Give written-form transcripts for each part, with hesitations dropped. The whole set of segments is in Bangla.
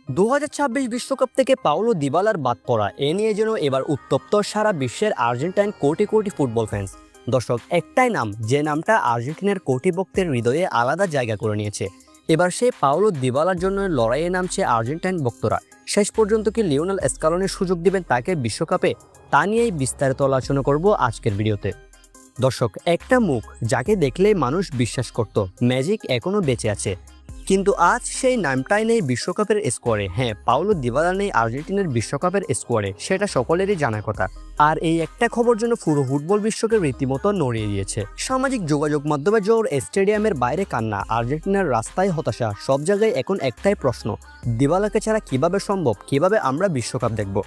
2026 বিশ্বকাপ থেকে পাওলো দিবালার বাদ পড়া এ নিয়ে যেন এবার উত্তপ্ত সারা বিশ্বের Argentine crore crore football fans. দর্শক, একটাই নাম, যে নামটা আর্জেন্টিনার কোটি ভক্তের হৃদয়ে আলাদা জায়গা করে নিয়েছে। এবার সেই পাওলো দিবালার জন্য লড়াইয়ে নামছে আর্জেন্টাইন ভক্তরা। শেষ পর্যন্ত কি লিওনেল স্কালোনির সুযোগ দিবেন তাকে বিশ্বকাপে, তা নিয়েই বিস্তারিত আলোচনা করব আজকের ভিডিওতে। দর্শক, একটা মুখ যাকে দেখলেই মানুষ বিশ্বাস করত ম্যাজিক এখনো বেঁচে আছে, কিন্তু আজ সেই নামটাই নেই বিশ্বকাপের স্কোয়াডে। হ্যাঁ, পাওলো দিবালা নেই আর্জেন্টিনার বিশ্বকাপের স্কোয়াডে, সেটা সকলেরই জানা কথা। আর এই একটা খবর যেন পুরো ফুটবল বিশ্বকে রীতিমতো নড়িয়ে দিয়েছে। সামাজিক যোগাযোগ মাধ্যমে জোর, স্টেডিয়ামের বাইরে কান্না, আর্জেন্টিনার রাস্তায় হতাশা, সব জায়গায় এখন একটাই প্রশ্ন, দিবালাকে ছাড়া কিভাবে সম্ভব, কিভাবে আমরা বিশ্বকাপ দেখব?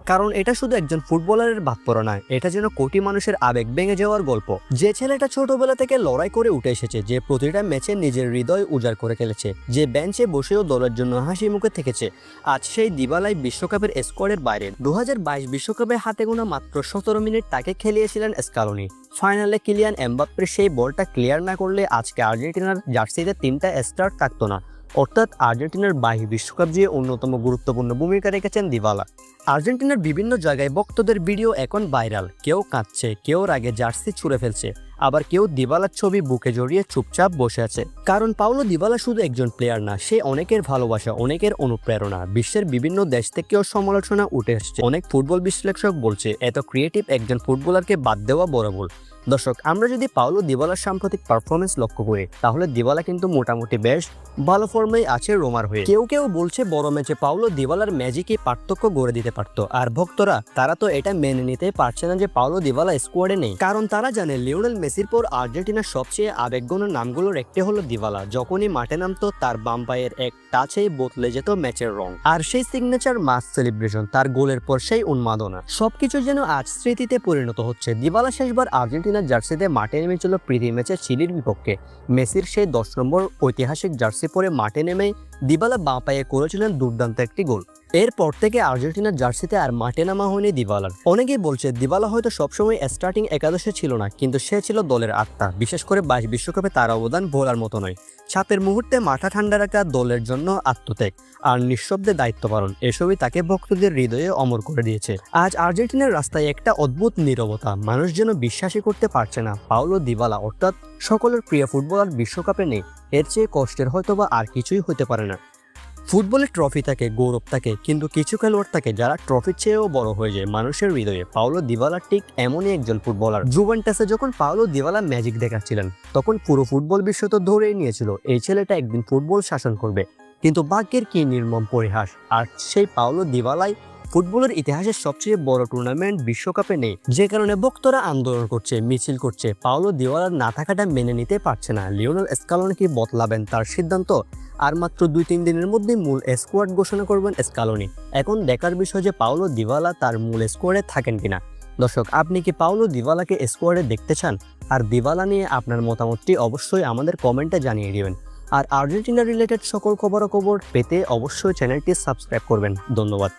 কারণ এটা শুধু একজন ফুটবলারের বাদ পড়া নয়, এটা যেন কোটি মানুষের আবেগ ভেঙে যাওয়ার গল্প। যে ছেলেটা ছোটবেলা থেকে লড়াই করে উঠে এসেছে, যে প্রতিটা ম্যাচে নিজের হৃদয় উজাড় করে খেলেছে, যে বেঞ্চে বসেও দলের জন্য হাসি মুখে থেকেছে, আজ সেই দিবালাই বিশ্বকাপের স্কোয়াডের বাইরে। 2022 বিশ্বকাপে হাতে গোনা মাত্র 17 মিনিট তাকে খেলিয়েছিলেন স্কালোনি। ফাইনালে কিলিয়ান এমবাপ্পের সেই বলটা ক্লিয়ার না করলে আজকে আর্জেন্টিনার জার্সিতে 3টা স্টার থাকতো না। অর্থাৎ আর্জেন্টিনার বাহী বিশ্বকাপ জুড়ে অন্যতম গুরুত্বপূর্ণ ভূমিকা রেখেছেন দিবালা। আর্জেন্টিনার বিভিন্ন জায়গায় ভক্তদের ভিডিও এখন ভাইরাল। কেউ কাঁদছে, কেউ রাগে জার্সি ছুঁড়ে ফেলছে, আবার কেউ দিবালার ছবি বুকে জড়িয়ে চুপচাপ বসে আছে। কারণ পাওলো দিবালা শুধু একজন প্লেয়ার না, সে অনেকের ভালোবাসা, অনেকের অনুপ্রেরণা। বিশ্বের বিভিন্ন দেশ থেকেও সমালোচনা উঠে এসেছে। অনেক ফুটবল বিশ্লেষক বলছে এত ক্রিয়েটিভ একজন ফুটবলারকে বাদ দেওয়া বড় ভুল। দর্শক, আমরা যদি পাওলো দিবালার সাম্প্রতিক পারফরমেন্স লক্ষ্য করি, তাহলে দিবালা কিন্তু মোটামুটি বেশ ভালো ফর্মেই আছে রোমার হয়ে। কেউ কেউ বলছে বড় ম্যাচে পাওলো দিবালার ম্যাজিকই পার্থক্য গড়ে দিতে পারত। আর ভক্তরা তারা তো এটা মেনে নিতে পারছে না যে পাওলো দিবালা স্কোয়াডে নেই। কারণ তারা জানে লিওনেল মেসির পর আর্জেন্টিনার সবচেয়ে আবেগঘন নামগুলোর একটি হলো দিবালা। যখনই মাঠে নামতো তার বাম পায়ের এক টাচেই বদলে যেত ম্যাচের রং। আর সেই সিগনেচার মাস সেলিব্রেশন, তার গোলের পর সেই উন্মাদনা, সবকিছু যেন আজ স্মৃতিতে পরিণত হচ্ছে। দিবালা শেষবার আর্জেন্টিনার জার্সিতে মাঠে নেমেছিল প্রীতি ম্যাচে চিলির বিপক্ষে। মেসির সেই 10 নম্বর ঐতিহাসিক জার্সি পরে মাঠে নেমে দিবালা বাঁ পায়ে করেছিলেন দুর্দান্ত একটি গোল। এরপর থেকে আর্জেন্টিনার জার্সিতে আর মাঠে নামা হয়নি দিবালার। অনেকেই বলছে দিবালা হয়তো সবসময় স্টার্টিং একাদশে ছিল না, কিন্তু সে ছিল দলের আত্মা। বিশেষ করে 22 বিশ্বকাপে তার অবদান ভোলার মতো নয়। চাপের মুহূর্তে মাথা ঠান্ডা রাখা, দলের জন্য আত্মত্যাগ আর নিঃশব্দে দায়িত্ব পালন, এসবই তাকে ভক্তদের হৃদয়ে অমর করে দিয়েছে। আজ আর্জেন্টিনার রাস্তায় একটা অদ্ভুত নীরবতা। মানুষ যেন বিশ্বাসই করতে পারছে না পাওলো দিবালা অর্থাৎ সকলের প্রিয় ফুটবলার বিশ্বকাপে নেই। এর চেয়ে কষ্টের হয়তোবা আর কিছুই হতে পারে না। ফুটবলে ট্রফি থাকে, গৌরব থাকে, কিন্তু কিছু খেলোয়াড় থাকে যারা ট্রফির চেয়েও বড় হয়ে যায় মানুষের হৃদয়ে। পাওলো দিবালা ঠিক এমনই একজন ফুটবলার। জুভেন্টাসে যখন পাওলো দিবালা ম্যাজিক দেখাচ্ছিলেন, তখন পুরো ফুটবল বিশ্ব তো ধরেই নিয়েছিল এই ছেলেটা একদিন ফুটবল শাসন করবে। কিন্তু ভাগ্যের কি নির্মম পরিহাস, আর সেই পাওলো দিবালাই ফুটবলের ইতিহাসের সবচেয়ে বড় টুর্নামেন্ট বিশ্বকাপে নেই। যে কারণে ভক্তরা আন্দোলন করছে, মিছিল করছে। পাওলো দিবালার না থাকাটা মেনে নিতে পারছে না। লিওনেল স্কালোনি কি বদলাবেন তার সিদ্ধান্ত? আর মাত্র 2-3 দিনের মধ্যে মূল স্কোয়াড ঘোষণা করবেন স্কালোনি। এখন দেখার বিষয় যে পাওলো দিবালা তার মূল স্কোয়াডে থাকেন কিনা। দর্শক, আপনি কি পাওলো দিবালাকে স্কোয়াডে দেখতে চান? আর দিবালা নিয়ে আপনার মতামতটি অবশ্যই আমাদের কমেন্টে জানিয়ে দিবেন। আর আর্জেন্টিনা রিলেটেড সকল খবরাখবর পেতে অবশ্যই চ্যানেলটি সাবস্ক্রাইব করবেন। ধন্যবাদ।